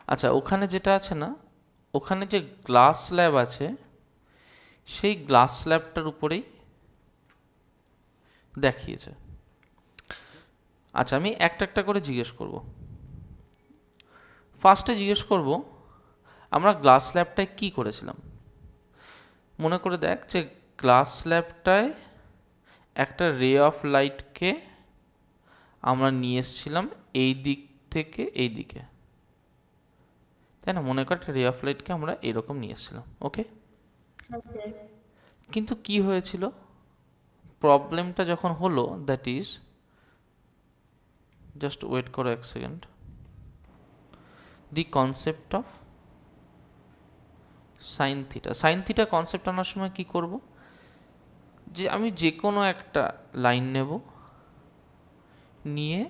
আচ্ছা, ওখানে যেটা আছে না, ওখানে যে গ্লাস স্ল্যাব আছে, সেই গ্লাস স্ল্যাবটার উপরেই দেখিয়েছে। আচ্ছা, আমি একটা একটা করে জিজ্ঞেস করব। ফার্স্টে জিজ্ঞেস করব, আমরা গ্লাস স্ল্যাবটায় কি করেছিলাম। মনে করে দেখ যে গ্লাস স্ল্যাবটায় একটা রে অফ লাইটকে আমরা নিয়ে এসেছিলাম এই দিক থেকে এই দিকে, তাই না? মনে কর একটা রে অফ লাইটকে আমরা এরকম নিয়ে এসেছিলাম, ওকে। হ্যাঁ স্যার। কিন্তু কি হয়েছিল, প্রবলেমটা যখন হলো, দ্যাট ইজ, জাস্ট ওয়েট করো এক second, the concept of sine theta. Sine theta concept আনার সময় কি করব, যে আমি যে কোনো একটা লাইন নেব, নিয়ে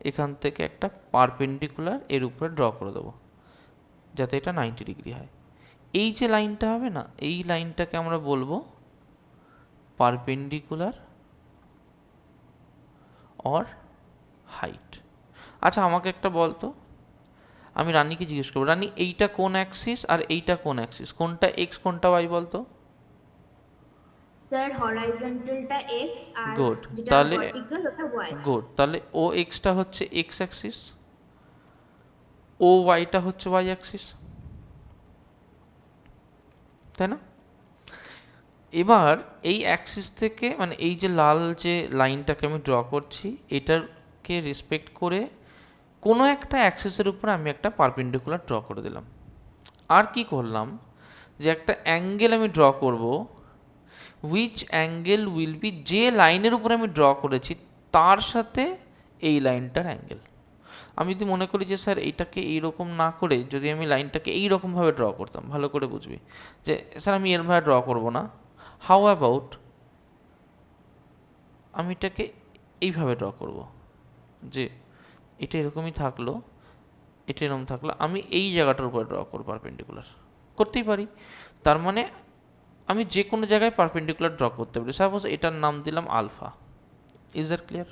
এখান থেকে একটা পারপেন্ডিকুলার এর উপরে ড্র করে দেবো, যাতে এটা 90 ডিগ্রি হয়। এই যে লাইনটা হবে না, এই লাইনটাকে আমরা বলবো পারপেন্ডিকুলার অর হাইট। আচ্ছা, আমাকে একটা বলতো, আমি রানীকে জিজ্ঞেস করবো, রানী এইটা কোন অ্যাক্সিস আর এইটা কোন অ্যাক্সিস, কোনটা এক্স কোনটা ওয়াই বলতো। স্যার হরাইজন্টালটা এক্স আর গুড, যেটা তাহলে ভার্টিক্যাল ওটা ওয়াই। গুড, তাহলে ও এক্সটা হচ্ছে এক্স অ্যাক্সিস, ও ওয়াইটা হচ্ছে ওয়াই অ্যাক্সিস, তাই না? এবার এই অ্যাক্সিস থেকে, মানে এই যে লাল যে লাইনটাকে আমি ড্র করছি, এটাকে রেসপেক্ট করে কোনো একটা অ্যাক্সিসের উপর আমি একটা পারপেন্ডিকুলার ড্র করে দিলাম। আর কি করলাম, যে একটা অ্যাঙ্গেল আমি ড্র করব, হুইচ অ্যাঙ্গেল উইল বি, যে লাইনের উপরে আমি ড্র করেছি তার সাথে এই লাইনটার অ্যাঙ্গেল। আমি যদি মনে করি যে স্যার এইটাকে এইরকম না করে যদি আমি লাইনটাকে এইরকমভাবে ড্র করতাম, ভালো করে বুঝবি যে স্যার আমি এরভাবে ড্র করব না, হাউ অ্যাবাউট আমি এটাকে এইভাবে ড্র করব, যে এটা এরকমই থাকলো, এটা এরকম থাকলো, আমি এই জায়গাটার উপরে ড্র করবো পারপেন্ডিকুলার, করতেই পারি। তার মানে আমি যে কোনো জায়গায় পারপেন্ডিকুলার ড্র করতে পারি। সাপোজ এটার নাম দিলাম আলফা। Is that clear?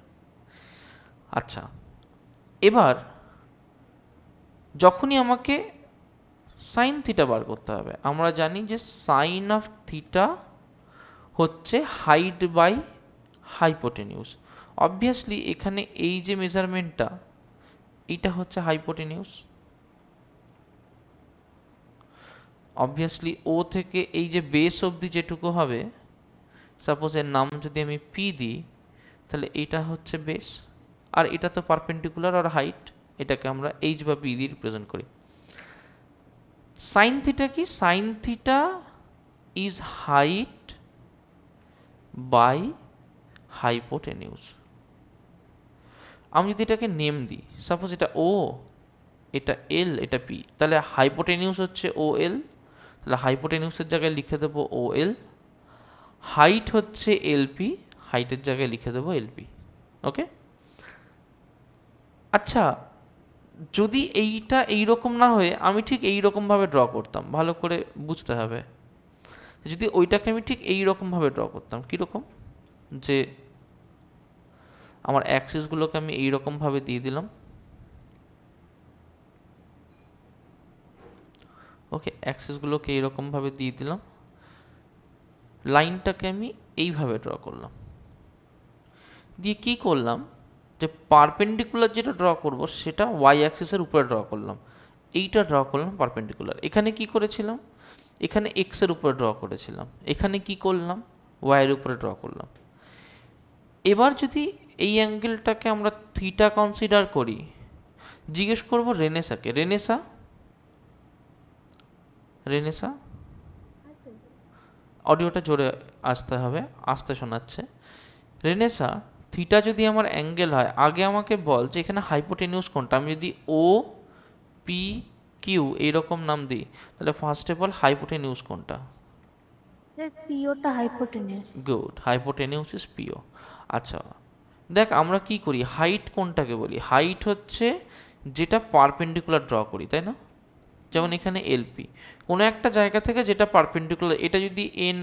আচ্ছা, এবার যখনই আমাকে সাইন থিটা বার করতে হবে, আমরা জানি যে সাইন অফ থিটা হচ্ছে হাইট বাই হাইপোটেনিউস। অবভিয়াসলি এখানে এই যে মেজারমেন্টটা, এইটা হচ্ছে হাইপোটেনিউস। অবভিয়াসলি ও থেকে এই যে বেস অবধি যেটুকু হবে, সাপোজ এর নাম যদি আমি পি দিই, তাহলে এটা হচ্ছে বেস, আর এটা তো পারপেন্ডিকুলার আর হাইট, এটাকে আমরা এইচ বা পি দিয়ে রিপ্রেজেন্ট করি। সাইন থিটা কি, sine theta is height by hypotenuse. আমি যদি এটাকে নেম দিই, সাপোজ এটা ও, এটা এল, এটা পি, তাহলে হাইপোটেনিউস হচ্ছে ও এল, তাহলে হাইপোটেনিউসের জায়গায় লিখে দেবো ও এল। হাইট হচ্ছে এলপি, হাইটের জায়গায় লিখে দেবো এলপি, ওকে। আচ্ছা, যদি এইটা এইরকম না হয়ে আমি ঠিক এইরকমভাবে ড্র করতাম, ভালো করে বুঝতে হবে, যদি ওইটাকে আমি ঠিক এইরকমভাবে ড্র করতাম, কীরকম, যে আমার অ্যাক্সিসগুলোকে আমি এইরকমভাবে দিয়ে দিলাম, ওকে, অ্যাক্সিসগুলোকে এইরকমভাবে দিয়ে দিলাম, লাইনটাকে আমি এইভাবে ড্র করলাম, দিয়ে কি করলাম, যে পারপেন্ডিকুলার যেটা ড্র করব সেটা ওয়াই অ্যাক্সিসের উপরে ড্র করলাম, এইটা ড্র করলাম পারপেন্ডিকুলার। এখানে কি করেছিলাম, এখানে এক্সের উপরে ড্র করেছিলাম, এখানে কি করলাম, ওয়াইয়ের উপরে ড্র করলাম। এবার যদি এই অ্যাঙ্গেলটাকে আমরা থিটা কনসিডার করি, জিজ্ঞেস করব রেনেসাকে, রেনেসা, রেনেসা, অডিওটা জোরে আসতে হবে, আসতে শোনাচ্ছে। রেনেসা, থিটা যদি আমার অ্যাঙ্গেল হয়, আগে আমাকে বল যে এখানে হাইপোটেনিউস কোনটা। আমি যদি ও পি কিউ এইরকম নাম দিই, তাহলে ফার্স্ট অফ অল হাইপোটেনিউস কোনটা? স্যার পিওটা hypotenuse. Good, hypotenuse is PO. আচ্ছা, দেখ আমরা কি করি, হাইট কোনটাকে বলি, হাইট হচ্ছে যেটা পারপেন্ডিকুলার ড্র করি, তাই না? যেমন এখানে এলপি, কোনো একটা জায়গা থেকে যেটা পারপেন্ডিকুলার, এটা যদি এন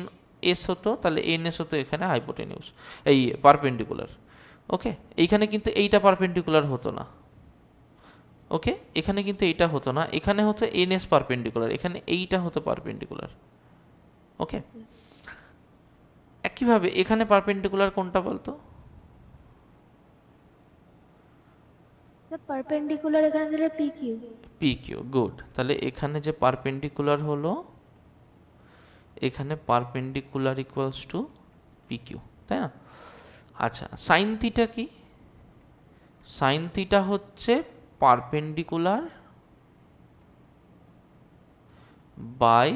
এস হতো তাহলে এন এস হতো এখানে হাইপোটেনিউস, এই পারপেন্ডিকুলার, ওকে। এইখানে কিন্তু এইটা পারপেন্ডিকুলার হতো না, ওকে, এখানে কিন্তু এইটা হতো না, এখানে হতো এনএস পারপেন্ডিকুলার, এখানে এইটা হতো পারপেন্ডিকুলার। ওকে, একইভাবে এখানে পারপেন্ডিকুলার কোনটা বলতো? স্যার পারপেন্ডিকুলার এখানে দিলে P Q. P Q, good. তাহলে এখানে যে পারপেন্ডিকুলার হলো, এখানে perpendicular equals to P Q, তাই না? আচ্ছা, সাইন থিটা কি? সাইন থিটা হচ্ছে perpendicular by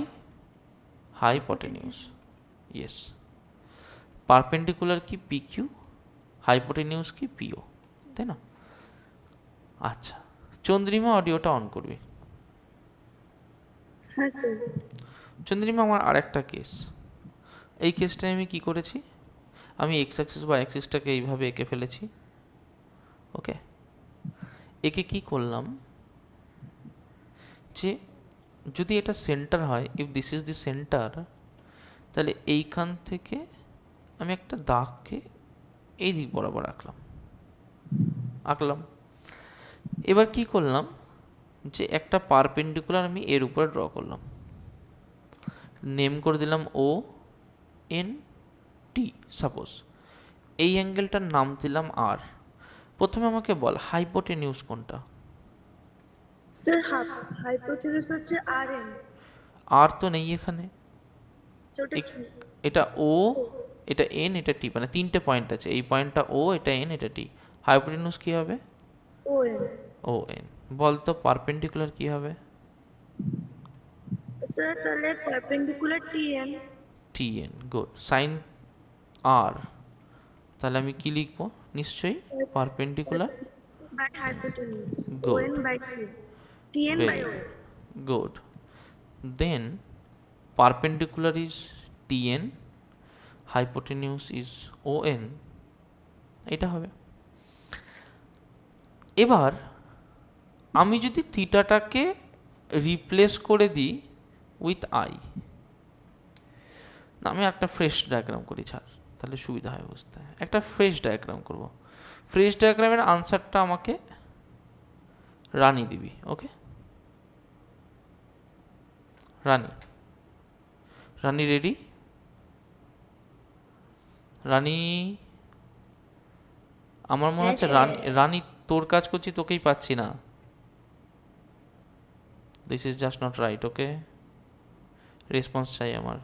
hypotenuse. Yes, perpendicular কি পি কিউ, হাইপোটেনিউস কি পিও, তাই না? আচ্ছা, চন্দ্রিমা অডিওটা অন করবি। হ্যাঁ স্যার। চন্দ্রিমা, আমার আরেকটা কেস। এই কেসটায় আমি কি করেছি, আমি এক্স অ্যাক্সিস বা অ্যাক্সিসটাকে এইভাবে এঁকে ফেলেছি। ওকে, একে কি করলাম, যে যদি এটা সেন্টার হয়, if this is the centre, তাহলে এইখান থেকে আমি একটা দাগকে এই দিক বরাবর আঁকলাম। এবার কি করলাম, যে একটা পারপেন্ডিকুলার আমি এর উপরে ড্র করলাম, নেম করে দিলাম ও এন টি সাপোজ। এই অ্যাঙ্গেলটার নাম দিলাম আর। প্রথমে আমাকে বল হাইপোটেনিউস কোনটা? স্যার হাইপোথিসিস হচ্ছে আরএন। আর তো নেই এখানে, সেটা কি? এটা ও, এটা এন, এটা টি, মানে তিনটে পয়েন্ট আছে, এই পয়েন্টটা ও, এটা এন, এটা টি। হাইপোটেনিউস কি হবে? ওএন। O N. বলতো পারপেন্ডিকুলার কি হবে? স্যার তাহলে perpendicular TN. T N, good. Sine R, তাহলে আমি কি লিখবো? নিশ্চয়ই perpendicular by hypotenuse. Good. ON by T. TN by very ON. good. Then perpendicular is Tn, hypotenuse is On, এটা হবে। এবার আমি যদি থিটাটাকে রিপ্লেস করে দিই উইথ আই, না আমি একটা ফ্রেশ ডায়াগ্রাম করি, ছাড়, তাহলে সুবিধা হয় বুঝতে। একটা ফ্রেশ ডায়াগ্রাম করব। ফ্রেশ ডায়াগ্রামের আনসারটা আমাকে রানি দিবি। ওকে, রানি, রানি রেডি? রানি, আমার মনে হ্যাঁ, হচ্ছে স্যার। রানি তোর কাজ করছি, তোকেই পাচ্ছি না। This is just not right. Okay, response চাই আমার।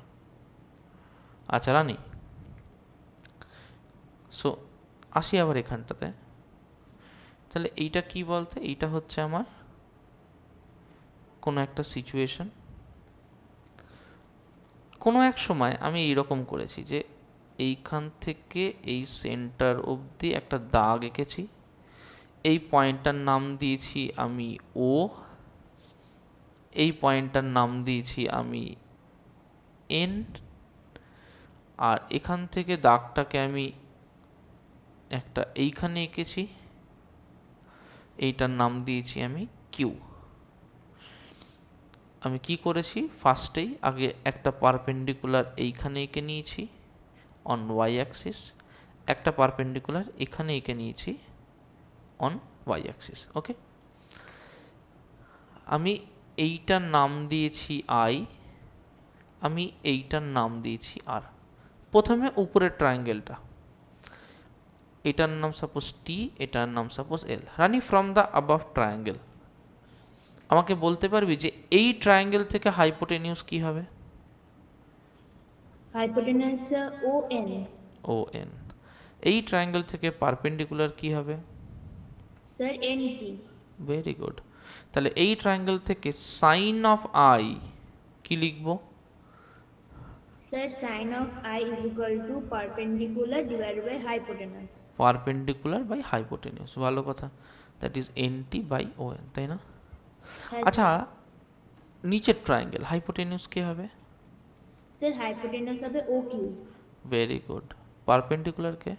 আচ্ছা রানি, সো আসি আবার এখানটাতে। তাহলে এইটা কি বলতে, এইটা হচ্ছে আমার কোনো একটা সিচুয়েশন। কোনো এক সময় আমি এইরকম করেছি যে এইখান থেকে এই সেন্টার অবধি একটা দাগ এঁকেছি, এই পয়েন্টটার নাম দিয়েছি আমি ও, এই পয়েন্টটার নাম দিয়েছি আমি এন, আর এখান থেকে দাগটাকে আমি একটা এইখানে এঁকেছি, এইটার নাম দিয়েছি আমি কিউ। আমি কি করেছি, ফার্স্টেই আগে একটা পারপেন্ডিকুলার এইখানে এঁকে নিয়েছি অন ওয়াই অ্যাক্সিস, একটা পারপেন্ডিকুলার এখানে এঁকে নিয়েছি অন ওয়াই অ্যাক্সিস। ওকে, আমি এইটার নাম দিয়েছি আই, আমি এইটার নাম দিয়েছি আর। প্রথমে উপরের ট্রায়াঙ্গেলটা, এটার নাম সাপোজ টি, এটার নাম suppose L. Rani, from the above triangle আমাকে বলতে পারবি যে এই ট্রায়াঙ্গেল থেকে হাইপোটেনিউস কি হবে? Hypotenuse O N. O N. এই ট্রায়াঙ্গেল থেকে পারপেন্ডিকুলার কি হবে? Sir N T. Very good. তাহলে এই ট্রায়াঙ্গেল থেকে সাইন অফ আই কি লিখবো? Sir sine of I is equal to perpendicular divided by hypotenuse. Perpendicular by hypotenuse, ভালো কথা। That is N T by O N, তাই না? আচ্ছা, নিচের ট্রায়াঙ্গেল হাইপোটেনিউস কি হবে? স্যার হাইপোটেনাস হবে O Q. Very good. Perpendicular কে?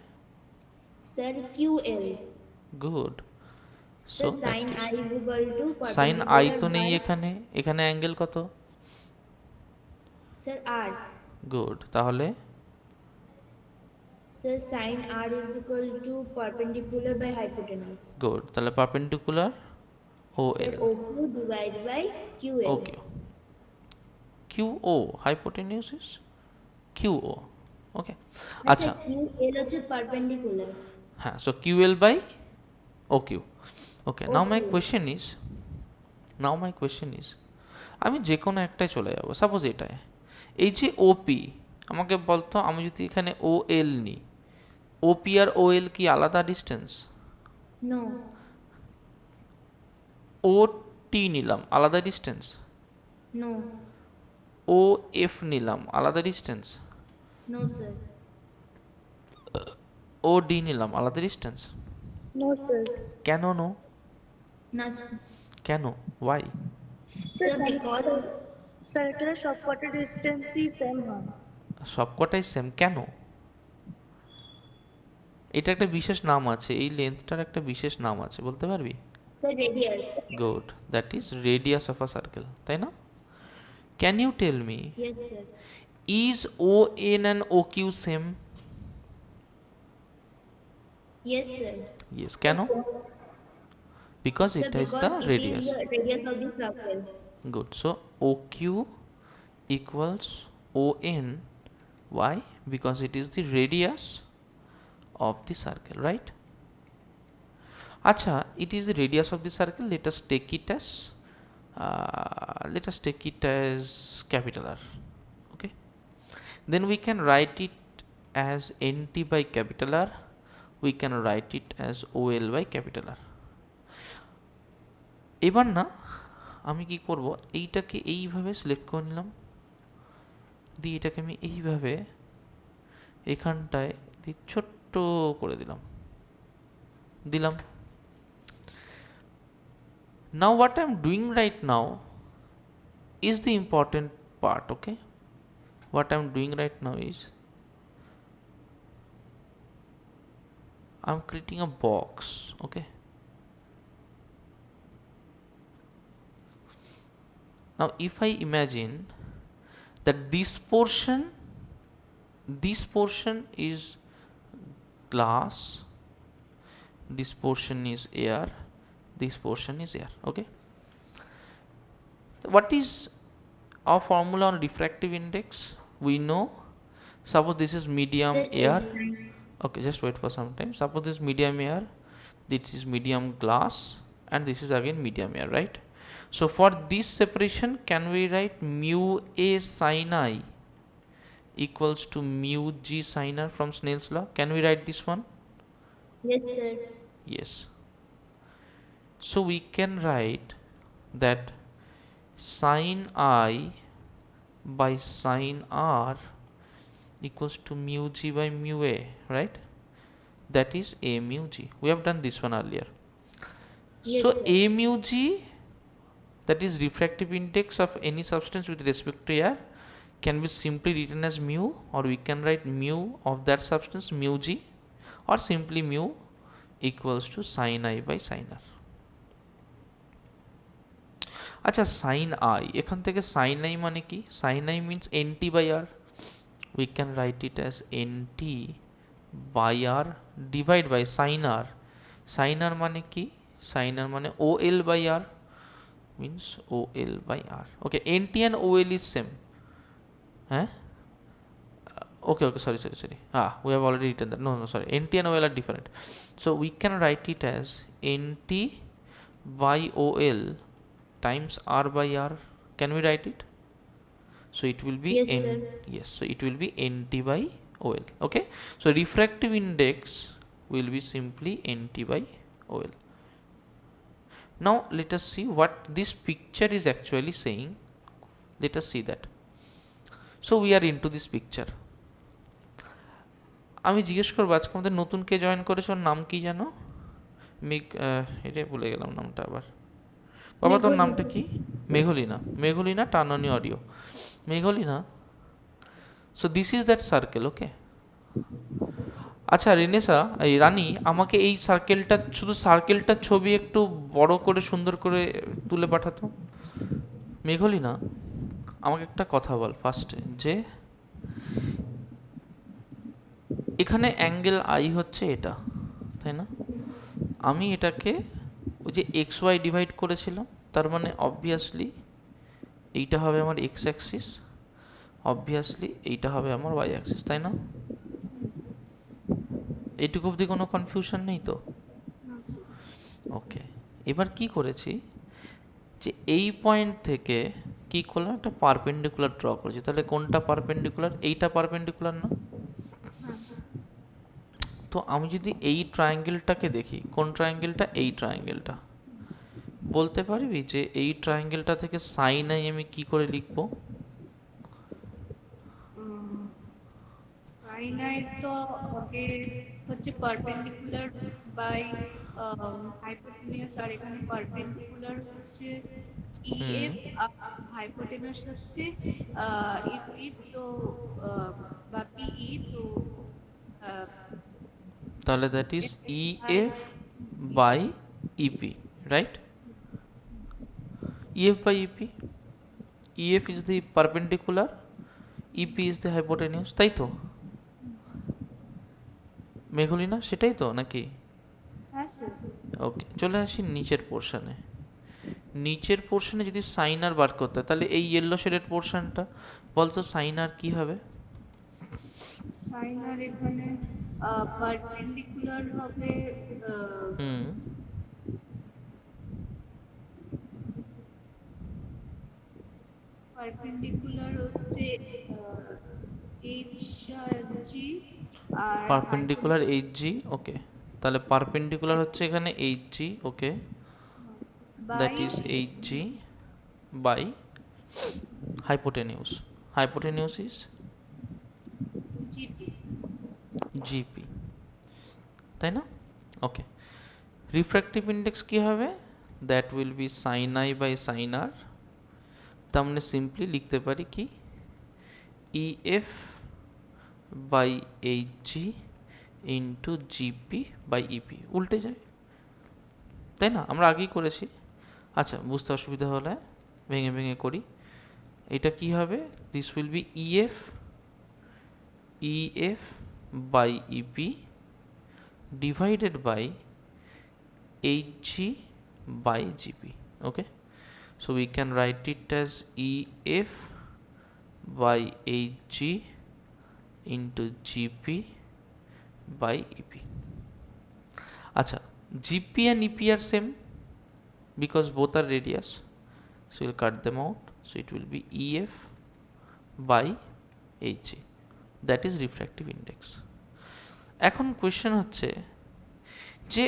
Sir Q L. Good. So sir sine I is equal to sine I তো পারপেন্ডিকুলার নেই বাই এখানে, এখানে অ্যাঙ্গেল কত? Sir R. গুড, তাহলে sir sine R is equal to perpendicular by hypotenuse. Good, তাহলে perpendicular Sir, OL. OQ divided by QL. Okay. QO, hypotenuse is QO. Okay. আচ্ছা, Sir, QL হচ্ছে perpendicular. হ্যাঁ, so QL by OQ. Okay, now my OQ. question is আমি যে কোনো একটাই চলে যাব, সাপোজ এটায় এই যে ওপি, আমাকে বলতো আমি যদি এখানে OL নিই, ওপি আর OL কি আলাদা ডিস্টেন্স? No. OT নিলাম আলাদা ডিস্টেন্স, No. OF নিলাম আলাদা ডিস্টেন্স, No, sir. OD নিলাম আলাদা ডিস্টেন্স, No, sir. কেন নো? না, sir. কেন, ওয়াই? Sir, because সার্কেলের সবকটা ডিস্টেন্সই সেম হয়। সবকটাই সেম কেন? এটা একটা বিশেষ নাম আছে, এই লেন্থটার একটা বিশেষ নাম আছে, বলতে পারবি? the radius. Good, that is radius of a circle, তাই না? Can you tell me, Yes, sir. Is ON and OQ সেম? Yes, sir. ইয়েস, কেন? বিকজ Sir, এটা is the because it radius. is the radius of the circle. Good. So OQ equals ON. Why? Because it is the radius of the circle, right? Acha, it is the radius of the circle. Let us take it as capital R. Okay. Then we can write it as NT by capital R. We can write it as OL by capital R. এবার না আমি কি করব, এইটাকে এইভাবে select করে নিলাম, দিয়ে এটাকে আমি এইভাবে এখানটায় দিয়ে ছোট্ট করে দিলাম। Now what I am doing right now is the important part, okay? What I am doing right now is I am creating a box, okay? Now if I imagine that this portion is glass, this portion is air, this portion is air, okay? What is our formula on refractive index? We know, suppose this is medium Sir, air. is nine. Okay, just wait for some time. Suppose this is medium air, this is medium glass, and this is again medium air, right? So for this separation, can we write mu A sin I equals to mu G sin R from Snell's law? Can we write this one? Yes, sir. Yes. So we can write that sin I by sin R equals to mu G by mu A, right? That is A mu G. We have done this one earlier. Yes, So sir. A mu G, that is refractive index of any substance with respect to air, can be simply written as mu, or we can write mu of that substance mu G, or simply mu equals to sin I by sin R. আচ্ছা, sin I, এখান থেকে sin I মানে কি? sin I means NT by R. We can write it as NT by R divide by sin R. sin R মানে কি? sin R মানে OL by R, means OL by R. Okay, NT and OL is same. Huh? Okay, sorry. We have already written that. No, sorry. NT and OL are different. So we can write it as NT by OL times R by R. Can we write it? So it will be Yes, sir. yes. So it will be NT by OL. Okay. So refractive index will be simply NT by OL. Now let us see what this picture is actually saying. Let us see that. So we are into this picture. আমি জিজ্ঞেস করবো, আজকে আমাদের নতুন কে join করেছে, ওর নাম কি জানো? এটাই ভুলে গেলাম নামটা আবার। বাবা তোর নামটা কি? মেঘলিনা টাননি অডিও, Meghlina. So this is that circle, okay? আচ্ছা রেনেসা, এই রানী, আমাকে এই সার্কেলটা, শুধু সার্কেলটার ছবি একটু বড় করে সুন্দর করে তুলে পাঠাতো। মেঘলিনা, আমাকে একটা কথা বল ফার্স্টে, যে এখানে অ্যাঙ্গেল আই হচ্ছে এটা, তাই না? আমি এটাকে ওই যে এক্স ওয়াই ডিভাইড করেছিলাম, তার মানে অবভিয়াসলি এইটা হবে আমার এক্স অ্যাক্সিস, অবভিয়াসলি এইটা হবে আমার ওয়াই অ্যাক্সিস, তাই না? এইটুকু অবধি কোনো কনফিউশন নেই তো? ওকে, এবার কি করেছি যে এই পয়েন্ট থেকে কি করলাম, একটা পারপেন্ডিকুলার ড্র করেছি। তাহলে কোনটা পারপেন্ডিকুলার? এইটা পারপেন্ডিকুলার না? তো আমি যদি এই ট্রায়াঙ্গেলটাকে দেখি, কোন ট্রায়াঙ্গেলটা? এই ট্রায়াঙ্গেলটা। বলতে পারবি যে এই ট্রায়াঙ্গেলটা থেকে সাইন আই আমি কি করে লিখবো? sin i তো ওকে হচ্ছে পারপেন্ডিকুলার বাই হাইপোটেনিয়াস, আর এখানে পারপেন্ডিকুলার হচ্ছে ইএফ আর হাইপোটেনাস হচ্ছে ইপি, তো বা পিই, তো তাহলে that is E F by EP, right? EF by EP. EF is the perpendicular, EP is the hypotenuse, তাই তো? মেঘলি না, সেটাই তো নাকি? হ্যাঁ স্যার। ওকে, চলে আসি নিচের পোর্শনে। নিচের পোর্শনে যদি সাইন আর বার করতে হয়, তাহলে এই ইয়েলো শেডেড পোর্শনটা বলতো সাইন আর কি হবে? sin আর এখানে পারপেন্ডিকুলার হবে হুম, পারপেন্ডিকুলার হচ্ছে HG আর পারপেন্ডিকুলার HG, ওকে। তাহলে পারপেন্ডিকুলার হচ্ছে এখানে HG, okay, that is HG by hypotenuse. Hypotenuse is GP. GP, তাই না? ওকে, রিফ্র্যাক্টিভ ইন্ডেক্স কি হবে? That will be sine I by sine R. তার মানে সিম্পলি লিখতে পারি কি, EF by HG into GP by EP. উল্টে যায়, তাই না? আমরা আগেই করেছি। আচ্ছা, বুঝতে অসুবিধা হলে ভেঙে ভেঙে করি। এটা কি হবে? This will be EF by EP divided by HG by GP. Okay, so we can write it as EF by HG into GP by EP. Acha, GP and EP are same because both are radius, so we'll cut them out. So it will be EF by HG, that is refractive index. এখন question হচ্ছে যে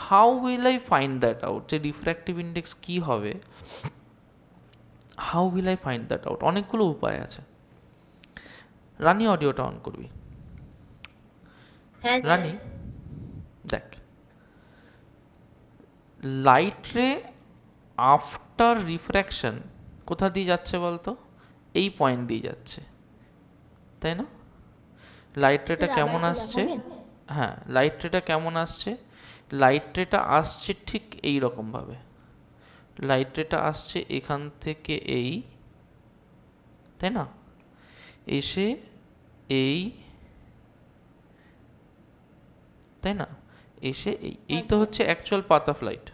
how will I find that out, যে refractive index কি হবে, how will I find that out? অনেকগুলো উপায় আছে। রানি, অডিওটা অন করবি। রানি, দেখ, লাইট রে আফটার রিফ্র্যাকশন কোথা দিয়ে যাচ্ছে বলতো? এই পয়েন্ট দিয়ে যাচ্ছে, তাই না? লাইট রেটা কেমন আসছে? হ্যাঁ, লাইট রেটা কেমন আসছে? লাইট রেটা আসছে ঠিক এই রকমভাবে। লাইট রেটা আসছে এখান থেকে এই, তাই না? এসে এই, তাই না? এসে এই তো হচ্ছে অ্যাকচুয়াল পাথ অফ লাইট।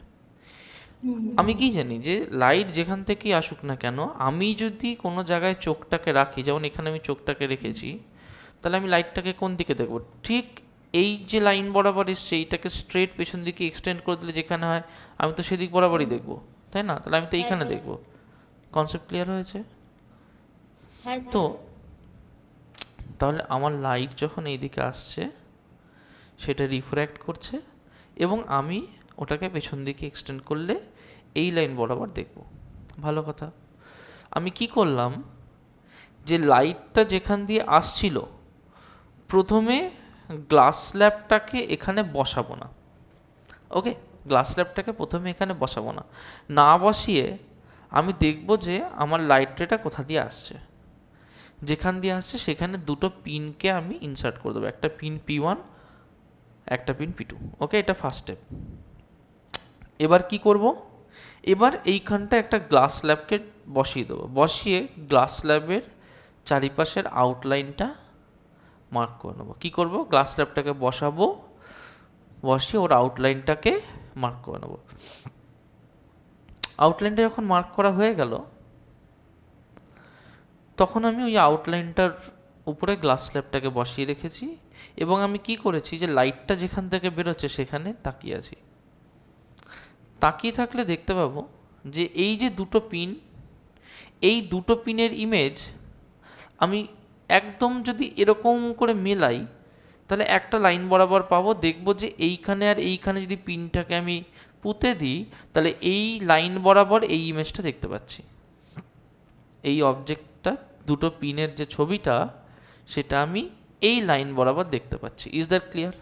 আমি কি জানি যে লাইট যেখান থেকেই আসুক না কেন, আমি যদি কোনো জায়গায় চোখটাকে রাখি, যেমন এখানে আমি চোখটাকে রেখেছি, তাহলে আমি লাইটটাকে কোন দিকে দেখবো? ঠিক এই যে লাইন বরাবর এসছে এইটাকে স্ট্রেট পেছন দিকে এক্সটেন্ড করে দিলে যেখানে হয়, আমি তো সেদিক বরাবরই দেখবো, তাই না? তাহলে আমি তো এইখানে দেখবো। কনসেপ্ট ক্লিয়ার হয়েছে তো? তাহলে আমার লাইট যখন এইদিকে আসছে সেটা রিফ্র্যাক্ট করছে এবং আমি ওটাকে পেছন দিকে এক্সটেন্ড করলে এই লাইন বরাবর দেখব। ভালো কথা। আমি কি করলাম, যে লাইটটা যেখান দিয়ে আসছিল প্রথমে গ্লাস স্ল্যাবটাকে এখানে বসাবো না। ওকে, গ্লাস স্ল্যাবটাকে প্রথমে এখানে বসাবো না, না বসিয়ে আমি দেখব যে আমার লাইট রেটা কোথা দিয়ে আসছে। যেখান দিয়ে আসছে সেখানে দুটো পিনকে আমি ইনসার্ট করে দেবো, একটা পিন P1, একটা পিন P2। ওকে, এটা ফার্স্ট স্টেপ। এবার কি করব, এবার এইখানটা একটা গ্লাস স্ল্যাবকে বসিয়ে দেবো, বসিয়ে গ্লাস স্ল্যাবের চারিপাশের আউটলাইনটা মার্ক করে নেবো। কী করবো, গ্লাস স্ল্যাবটাকে বসাবো, বসিয়ে ওর আউটলাইনটাকে মার্ক করে নেব। আউটলাইনটা যখন মার্ক করা হয়ে গেল, তখন আমি ওই আউটলাইনটার উপরে গ্লাস স্ল্যাবটাকে বসিয়ে রেখেছি এবং আমি কি করেছি যে লাইটটা যেখান থেকে বেরোচ্ছে সেখানে তাকিয়ে আছি। তাকিয়ে থাকলে দেখতে পাবো যে এই যে দুটো পিন, এই দুটো পিনের ইমেজ আমি একদম যদি এরকম করে মেলাই তাহলে একটা লাইন বরাবর পাবো। দেখবো যে এইখানে আর এইখানে যদি পিনটাকে আমি পুঁতে দিই তাহলে এই লাইন বরাবর এই ইমেজটা দেখতে পাচ্ছি। এই অবজেক্টটা দুটো পিনের যে ছবিটা সেটা আমি এই লাইন বরাবর দেখতে পাচ্ছি। Is that clear?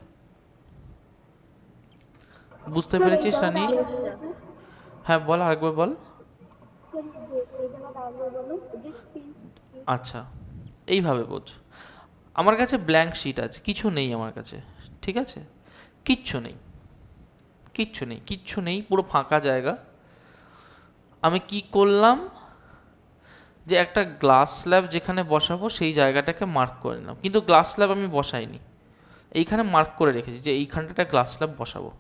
বুঝতে পেরেছিস রানী? হ্যাঁ বল, আরেকবার বল। স্যার যে এই জায়গাটা আগে বলো যে পিন। আচ্ছা, এইভাবে বোঝ। আমার কাছে ব্ল্যাঙ্ক শিট আছে, কিছু নেই আমার কাছে, ঠিক আছে? কিচ্ছু নেই, কিচ্ছু নেই, কিচ্ছু নেই, পুরো ফাঁকা জায়গা। আমি কি করলাম যে একটা গ্লাস স্ল্যাব যেখানে বসাবো সেই জায়গাটাকে মার্ক করে নিলাম, কিন্তু গ্লাস স্ল্যাব আমি বসাইনি, এইখানে মার্ক করে রেখেছি যে এইখানটা একটা গ্লাস স্ল্যাব বসাবো।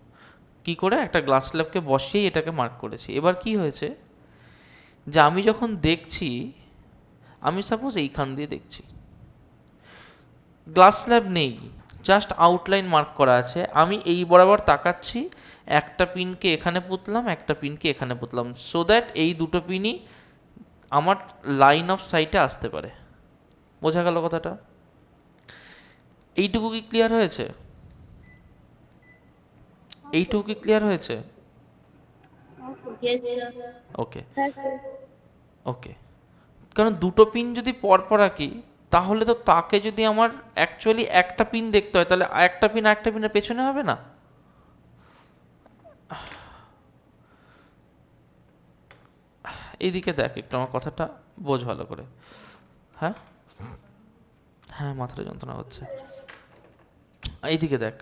কি করে? একটা গ্লাস স্ল্যাবকে বসিয়েই এটাকে মার্ক করেছি। এবার কি হয়েছে যে আমি যখন দেখছি, আমি সাপোজ এইখান দিয়ে দেখছি, গ্লাস স্ল্যাব নেই, জাস্ট আউটলাইন মার্ক করা আছে। আমি এই বরাবর তাকাচ্ছি, একটা পিনকে এখানে পুঁতলাম, একটা পিনকে এখানে পুঁতলাম, সো দ্যাট এই দুটো পিনই আমার লাইন অফ সাইটে আসতে পারে। বোঝা গেল কথাটা? এইটুকু কি ক্লিয়ার হয়েছে? এইটুকু কি ক্লিয়ার হয়েছে? Yes, sir. ওকে, হ্যাঁ স্যার। ওকে। কারণ দুটো পিন যদি পরপর আঁকি তাহলে তো তাকে যদি আমার অ্যাকচুয়ালি একটা পিন দেখতে হয় তাহলে একটা পিন একটা পিনের পেছনে হবে না? এইদিকে দেখ একটু, আমার কথাটা বোঝ ভালো করে। হ্যাঁ হ্যাঁ, মাথাটা যন্ত্রণা হচ্ছে। এইদিকে দেখ,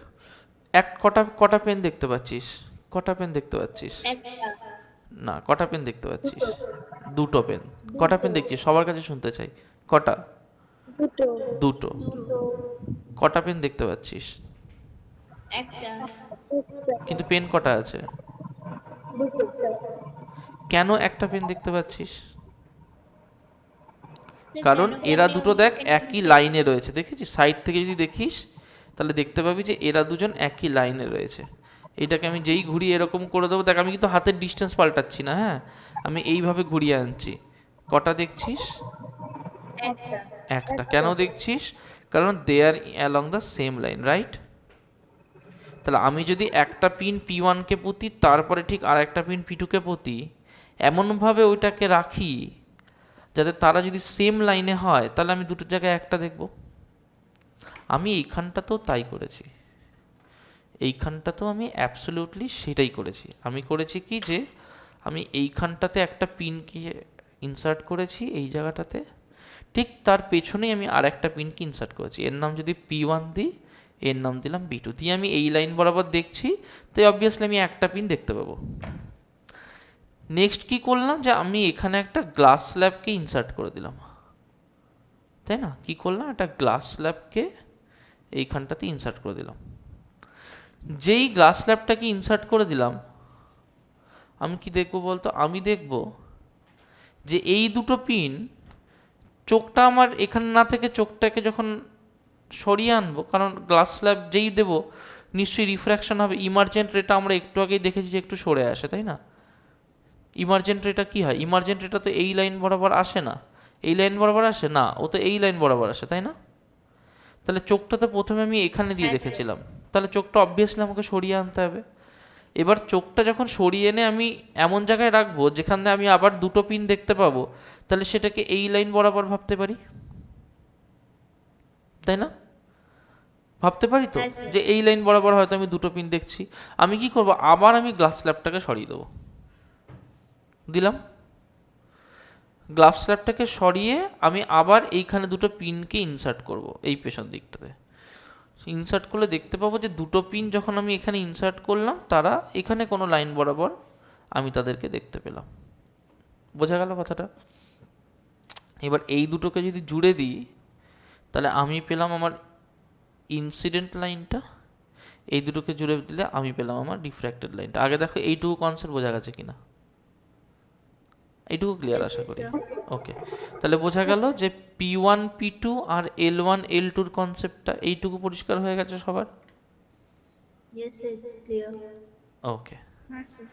কটা কটা পেন দেখতে পাচ্ছিস? কটা পেন দেখতে পাচ্ছিস? একটা, না, কটা পেন দেখতে পাচ্ছিস? দুটো পেন। কটা পেন দেখছিস? সবার কাছে শুনতে চাই। কটা? দুটো। দুটো। কটা পেন দেখতে পাচ্ছিস? একটা, কিন্তু পেন কটা আছে? কেন একটা পেন দেখতে পাচ্ছিস? Sir, কারণ কেন এরা আমি দুটো ওই দেখ pen একই লাইনে রয়েছে, দেখেছিস? সাইড থেকে যদি দেখিস তাহলে দেখতে পাবি যে এরা দুজন একই লাইনে রয়েছে। এটাকে আমি যেই ঘুরিয়ে এরকম করে দেবো, দেখ আমি কিন্তু হাতের ডিস্টেন্স পাল্টাচ্ছি না, হ্যাঁ, আমি এইভাবে ঘুরিয়ে আনছি। কটা দেখছিস? একটা, একটা। কেন দেখছিস? কারণ they are along the same line, right? তাহলে আমি যদি একটা পিন P1 কে পুঁতি, তারপরে ঠিক আর একটা পিন P2 কে পুঁতি, এমনভাবে ওইটাকে রাখি যাতে তারা যদি সেম লাইনে হয় তাহলে আমি দুটো জায়গায় একটা দেখব। আমি এইখানটাতেও তাই করেছি, এইখানটাতেও আমি অ্যাবসলিউটলি সেটাই করেছি। আমি করেছি কি যে আমি এইখানটাতে একটা পিনকে ইনসার্ট করেছি এই জায়গাটাতে, ঠিক তার পেছনেই আমি আর একটা পিনকে ইনসার্ট করেছি। এর নাম যদি P1 দিই, এর নাম দিলাম P2 দিয়ে, আমি এই লাইন বরাবর দেখছি, তাই অবভিয়াসলি আমি একটা পিন দেখতে পাবো। নেক্সট কি করলাম যে আমি এখানে একটা গ্লাস স্ল্যাবকে ইনসার্ট করে দিলাম, তাই না? কি করলাম? একটা গ্লাস স্ল্যাবকে এইখানটাতে ইনসার্ট করে দিলাম। যেই গ্লাস স্ল্যাবটাকে ইনসার্ট করে দিলাম, আমি কি দেখবো বলতো? আমি দেখব যে এই দুটো পিন, চোখটা আমার এখানে না থেকে চোখটাকে যখন সরিয়ে আনবো, কারণ গ্লাস স্ল্যাব যেই দেবো নিশ্চয়ই রিফ্র্যাকশন হবে, ইমার্জেন্ট রেটা আমরা একটু আগেই দেখেছি যে একটু সরে আসে, তাই না? ইমার্জেন্ট রেটা কি হয়? ইমার্জেন্ট রেটা তো এই লাইন বরাবর আসে না, এই লাইন বরাবর আসে না, ও তো এই লাইন বরাবর আসে, তাই না? তাহলে চোখটা তো প্রথমে আমি এখানে দিয়ে দেখেছিলাম, তাহলে চোখটা অবভিয়াসলি আমাকে সরিয়ে আনতে হবে। এবার চোখটা যখন সরিয়ে এনে আমি এমন জায়গায় রাখবো যেখানে আমি আবার দুটো পিন দেখতে পাবো, তাহলে সেটাকে এই লাইন বরাবর ভাবতে পারি, তাই না? ভাবতে পারি তো হ্যাঁ, স্যার। যে এই লাইন বরাবর হয়তো আমি দুটো পিন দেখছি। আমি কি করব? আবার আমি গ্লাস স্ল্যাবটাকে সরিয়ে দেবো, দিলাম। গ্লাস স্ল্যাবটাকে সরিয়ে আমি আবার এইখানে দুটো পিনকে ইনসার্ট করব এই পেছন দিকটাতে। ইনসার্ট করলে দেখতে পাবো যে দুটো পিন যখন আমি এখানে ইনসার্ট করলাম তারা এখানে কোনো লাইন বরাবর আমি তাদেরকে দেখতে পেলাম। বোঝা গেল কথাটা? এবার এই দুটোকে যদি জুড়ে দিই তাহলে আমি পেলাম আমার ইনসিডেন্ট লাইনটা এই দুটোকে জুড়ে দিলে আমি পেলাম আমার রিফ্র্যাক্টেড লাইনটা। আগে দেখো এইটুকু কনসেপ্ট বোঝা গেছে কিনা, এইটুকু ক্লিয়ার আশা করি। ওকে, তাহলে বোঝা গেল যে P1 P2 আর L1 L2 এর কনসেপ্টটা এইটুকু পরিষ্কার হয়ে গেছে সবার? Yes, sir, it's clear. ওকে, হ্যাঁ স্যার।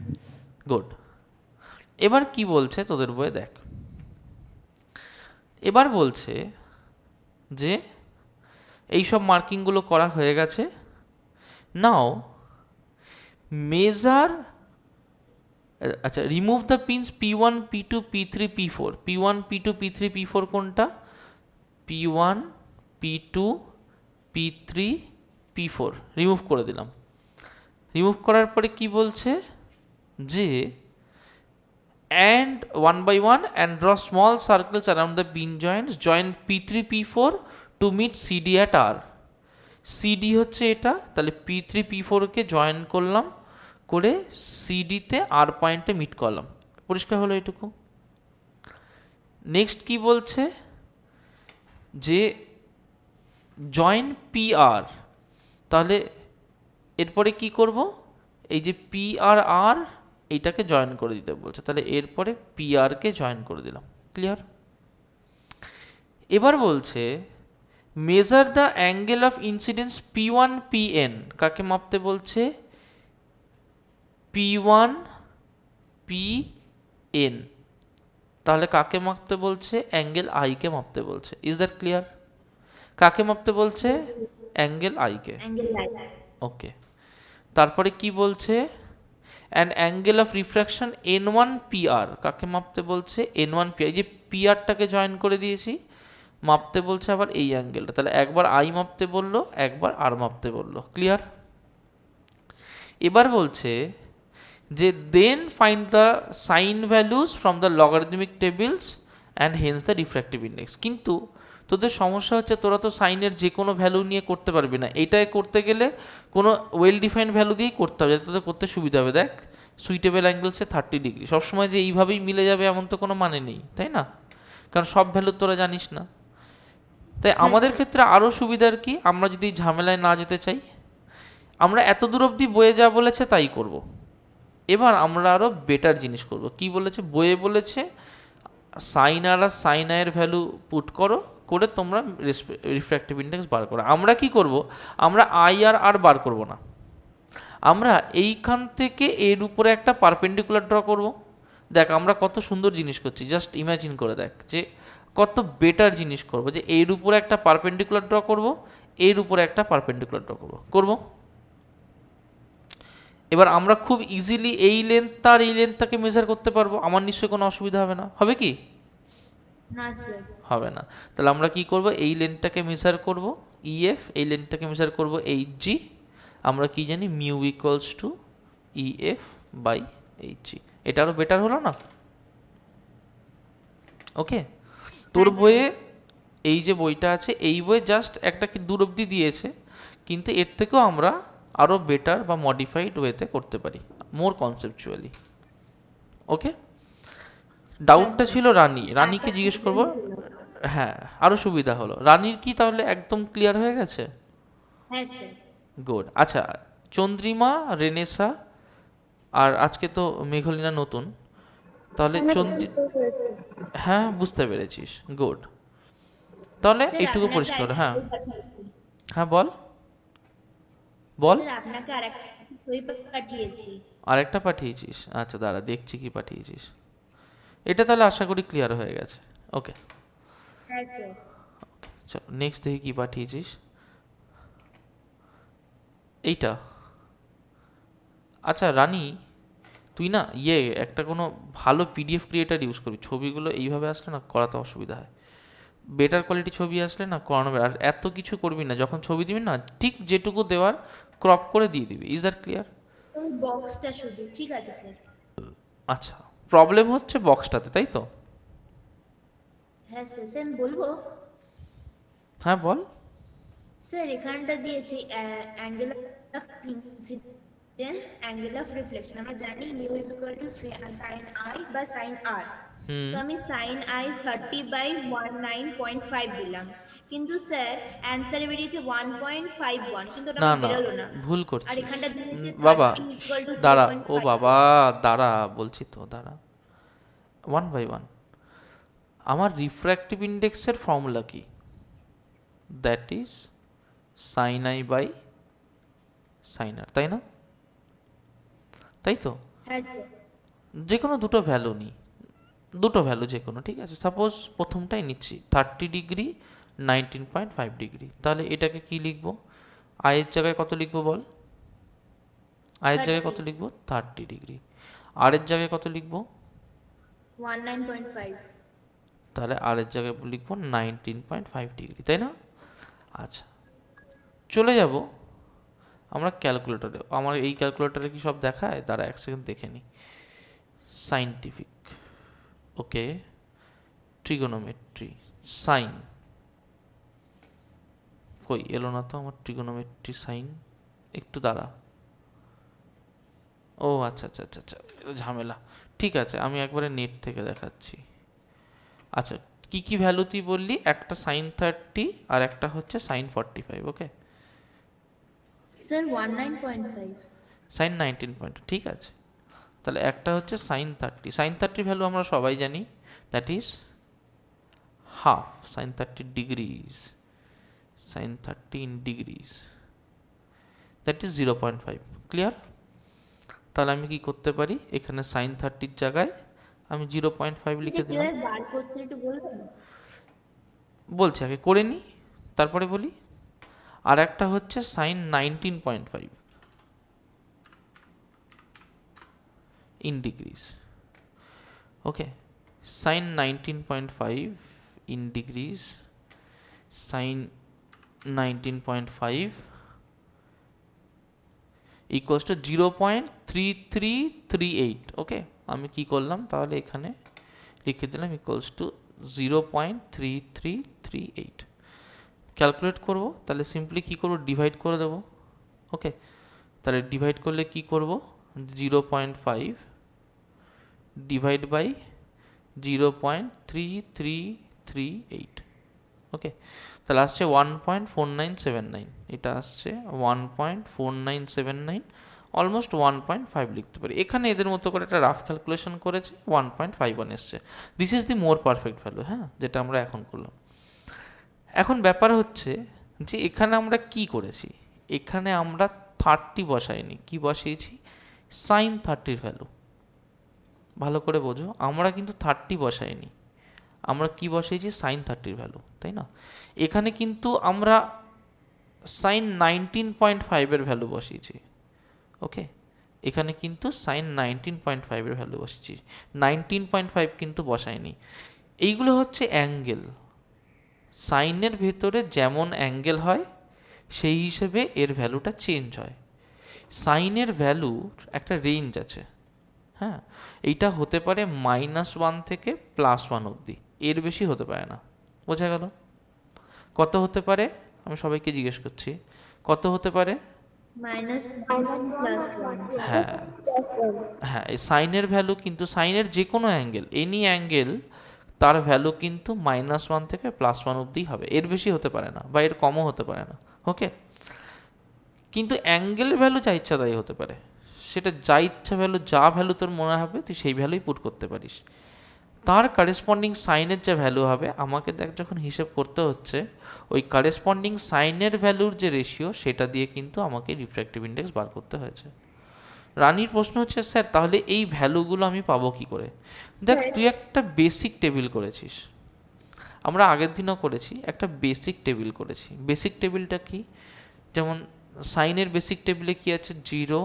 গুড। এবার কি বলছে তোদের বইয়ে দেখ, এবার বলছে যে এইসব মার্কিংগুলো করা হয়ে গেছে, নাও মেজার, আচ্ছা remove the pins P1 P2 P3 P4। P1 P2 P3 P4 কোনটা? P1 P2 P3 P4 remove করে দিলাম। রিমুভ করার পরে কি বলছে যে and one by one and draw small circles around the pin joints, join P3 P4 to meet CD at R। CD হচ্ছে এটা, তাহলে P3 P4 কে জয়েন করলাম, করে CD তে R পয়েন্টে মিট করলাম। পরিষ্কার হলো এটুকু? নেক্সট কি বলছে যে জয়েন PR, তাহলে এরপরে কি করব, এই যে PR R এইটাকে জয়েন করে দিতে বলছে, তাহলে এরপরে PR কে জয়েন করে দিলাম। ক্লিয়ার? এবার বলছে measure the angle of incidence P1 PN, কাকে মাপতে বলছে? P1 PN, তাহলে কাকে মাপতে বলছে? অ্যাঙ্গেল I কে মাপতে বলছে। Is that clear? কাকে মাপতে বলছে? Angle I K. Angle line. ওকে, তারপরে কি বলছে? And angle of refraction N1 PR, কাকে মাপতে বলছে? N1 PR। এই যে PRটাকে জয়েন করে দিয়েছি, মাপতে বলছে আবার এই অ্যাঙ্গেলটা, তাহলে একবার I মাপতে বললো, একবার R মাপতে বললো। ক্লিয়ার? এবার বলছে যে then find the sine values from the logarithmic tables and hence the refractive index. কিন্তু তোদের সমস্যা হচ্ছে তোরা তো সাইনের যে কোনো ভ্যালু নিয়ে করতে পারবি না, এটাই করতে গেলে কোনো ওয়েল ডিফাইন্ড ভ্যালু দিয়েই করতে হবে, যাতে তোদের করতে সুবিধা হবে। দেখ সুইটেবল অ্যাঙ্গেলসে 30 ডিগ্রি, সবসময় যে এইভাবেই মিলে যাবে এমন তো কোনো মানে নেই, তাই না? কারণ সব ভ্যালু তোরা জানিস না। তাই আমাদের ক্ষেত্রে আরও সুবিধার কি, আমরা যদি ঝামেলায় না যেতে চাই, আমরা এত দূর অবধি বইয়ে যা বলেছে তাই করব। এবার আমরা আরও বেটার জিনিস করব। কি বলেছে বইয়ে? বলেছে সাইন আর সাইন আয়ের ভ্যালু পুট করো, করে তোমরা রিফ্র্যাক্টিভ ইন্ডেক্স বার করো। আমরা কি করব? আমরা আই আর আর বার করব না, আমরা এইখান থেকে এর উপরে একটা পারপেন্ডিকুলার ড্র করব। দেখ আমরা কত সুন্দর জিনিস করছি, জাস্ট ইমাজিন করে দেখ যে কত বেটার জিনিস করব, যে এর উপরে একটা পারপেন্ডিকুলার ড্র করব, এর উপরে একটা পারপেন্ডিকুলার ড্র করব। এবার আমরা খুব ইজিলি এই লেন্থটা আর এই লেন্থটাকে মেজার করতে পারবো, আমার নিশ্চয়ই কোনো অসুবিধা হবে না। হবে কি? না স্যার। হবে না। তাহলে আমরা কি করব? এই লেন্থটাকে মেজার করব EF, এই লেন্থটাকে মেজার করব HG। আমরা কি জানি? Mu equals to EF by HG। এটা আরও বেটার হলো না? ওকে, তোর বইয়ে এই যে বইটা আছে, এই বইয়ে জাস্ট একটা কি দূর অবধি দিয়েছে, কিন্তু এর থেকেও আমরা আরও বেটার বা মডিফাইড ওয়েতে করতে পারি, মোর কনসেপচুয়ালি। ওকে, ডাউটটা ছিল রানীকে জিজ্ঞেস করব। হ্যাঁ, আরও সুবিধা হলো। রানীর কি তাহলে একদম ক্লিয়ার হয়ে গেছে? হ্যাঁ স্যার। গুড। আচ্ছা, চন্দ্রিমা, রেনেসা আর আজকে তো মেঘলিনা নতুন, তাহলে হ্যাঁ বুঝতে পেরেছিস, গুড। তাহলে স্যার, এইটুকু আপনাকে পরিষ্কার। আরেকটা হ্যাঁ বই পাঠিয়েছি। হ্যাঁ বল বল। স্যার আপনাকে আরেকটা বই পাঠিয়েছি। আরেকটা পাঠিয়েছিস? আচ্ছা দাঁড়া দেখছি কি পাঠিয়েছিস। এটা তাহলে আশা করি ক্লিয়ার হয়ে গেছে। ওকে হ্যাঁ স্যার। চলো নেক্সট দেখি কি পাঠিয়েছিস। এইটা আচ্ছা রানী, তুই না একটা কোনো ভালো PDF ক্রিয়েটার ইউজ করবি। ছবিগুলো এইভাবে আসলে না করাতে অসুবিধা হয়, বেটার কোয়ালিটি ছবি আসলে না করানো। আর এত কিছু করবি না, যখন ছবি দিবি না ঠিক যেটুকু দেওয়ার ক্রপ করে দিয়ে দিবি। Is that clear? ওই বক্সটা শুধু। ঠিক আছে স্যার। আচ্ছা, প্রবলেম হচ্ছে বক্সটাতে, তাই তো? হ্যাঁ স্যার। স্যার বলবো? হ্যাঁ বল। স্যার এখানটা দিয়েছি angle of incidence, angle of reflection. আমরা জানি mu is equal to sine i বা সাইন আর। হুম। তো আমি সাইন আই 30/19.5 দিলাম, কিন্তু স্যার অ্যান্সারে বেরিয়েছে 1.51, কিন্তু ওটা না আমার না, বেরোলো না। ভুল আর করছিস। এখানটা দিয়েছে বাবা 30 ইকুয়াল টু জিরো দাঁড়া, পয়েন্ট ও ফাইভ বাবা দাঁড়া, বলছি তো দাঁড়া। 1/1 আমার রিফ্র্যাক্টিভ ইন্ডেক্সের ফর্মুলা কি? That is sine I by sine R, তাই না? তাই তো। হ্যাঁ স্যার। যে কোনো দুটো ভ্যালু নিই, দুটো ভ্যালু যে কোনো, ঠিক আছে। সাপোজ প্রথমটাই নিচ্ছি 30 ডিগ্রি 19.5 ডিগ্রি, তাহলে এটাকে কি লিখবো? আয়ের জায়গায় কত লিখবো বল? আয়ের জায়গায় কত 30, লিখবো? 30 ডিগ্রি। আর এর জায়গায় কত লিখবো? 19.5। তাহলে আর এর জায়গায় লিখবো 19.5 ডিগ্রি, তাই না? আচ্ছা, চলে যাব আমরা ক্যালকুলেটরে। আমার এই ক্যালকুলেটরে কি সব দেখায়? দাঁড়া এক সেকেন্ড দেখে নিই। সাইন্টিফিক, ওকে, ট্রিগোনোমেট্রি, সাইন, কই এলো না তো আমার ট্রিগোনোমেট্রি সাইন। একটু দাঁড়া। ও আচ্ছা আচ্ছা আচ্ছা আচ্ছা, ঝামেলা। ঠিক আছে, আমি একবারে নেট থেকে দেখাচ্ছি। আচ্ছা, কি কি ভ্যালু তুই বললি? একটা সাইন 30 আর একটা হচ্ছে সাইন 45, ওকে। স্যার 19.5। সাইন 19 ঠিক আছে। তাহলে একটা হচ্ছে সাইন 30। সাইন 30 ভ্যালু আমরা সবাই জানি, that is half sine 30 degrees, sine 13 degrees, that is 0.5। Clear? তাহলে আমি কি করতে পারি? এখানে সাইন 30-র জায়গায় আমি 0.5 লিখে দিলাম। কিভাবে বার করছেন একটু বলবেন? বলছি, আগে করে নিই তারপরে বলি। আর একটা হচ্ছে sine 19.5 in degrees, okay. Sine 19.5 in degrees, sine 19.5 equals to 0.3338, okay. আমি কি করলাম তাহলে? এখানে লিখে দিলাম ইকুয়ালস টু 0.3338। ক্যালকুলেট করব, তাহলে সিম্পলি কি করব? ডিভাইড করে দেবো, ওকে। তাহলে ডিভাইড করলে কি করব? 0.5 ডিভাইড বাই 0.3338, ওকে। তাহলে আসছে 1.4979, এটা আসছে 1.4979, অলমোস্ট 1.5 লিখতে পারি। এখানে এদের মতো করে একটা রাফ ক্যালকুলেশন করেছে, 1.51 এসছে। This is the more perfect value, হ্যাঁ, যেটা আমরা এখন করলাম। এখন ব্যাপার হচ্ছে যে এখানে আমরা কি করেছি? এখানে আমরা 30 বসাইনি, কি বসিয়েছি? সাইন 30-র ভ্যালু। ভালো করে বোঝো, আমরা কিন্তু 30 বসাইনি, আমরা কি বসিয়েছি? সাইন 30-র ভ্যালু, তাই না? এখানে কিন্তু আমরা সাইন 19.5-এর ভ্যালু বসিয়েছি, ওকে। এখানে কিন্তু সাইন 19.5-এর ভ্যালু বসিয়েছি, 19.5 কিন্তু বসাইনি। এইগুলো হচ্ছে অ্যাঙ্গেল। সাইনের ভেতরে যেমন অ্যাঙ্গেল হয় সেই হিসেবে এর ভ্যালুটা চেঞ্জ হয়। সাইনের ভ্যালুর একটা রেঞ্জ আছে, হ্যাঁ। এইটা হতে পারে -1 থেকে +1 অবধি, এর বেশি হতে পারে না। বোঝা গেল? কত হতে পারে? আমি সবাইকে জিজ্ঞেস করছি, কত হতে পারে? -1 + 1। হ্যাঁ হ্যাঁ, এই সাইনের ভ্যালু কিন্তু, সাইনের যে কোনো অ্যাঙ্গেল, এনি অ্যাঙ্গেল, তার ভ্যালু কিন্তু -1 থেকে +1 অবধি হবে, এর বেশি হতে পারে না বা এর কমও হতে পারে না, ওকে। কিন্তু অ্যাঙ্গেল ভ্যালু যা ইচ্ছা তাই হতে পারে, সেটা যা ইচ্ছা ভ্যালু, যা ভ্যালু তোর মনে হবে তুই সেই ভ্যালুই পুট করতে পারিস। তার কারেসপন্ডিং সাইনের যে ভ্যালু হবে, আমাকে দেখ যখন হিসেব করতে হচ্ছে, ওই কারেসপন্ডিং সাইনের ভ্যালুর যে রেশিও, সেটা দিয়ে কিন্তু আমাকে রিফ্র্যাক্টিভ ইন্ডেক্স বার করতে হয়েছে। রানীর প্রশ্ন হচ্ছে, স্যার তাহলে এই ভ্যালুগুলো আমি পাবো কি করে? দেখ, তুই একটা বেসিক টেবিল করেছিস, আমরা আগের দিনও করেছি, একটা বেসিক টেবিল করেছি। বেসিক টেবিলটা কি? যেমন সাইনের বেসিক টেবিলে কি আছে? 0,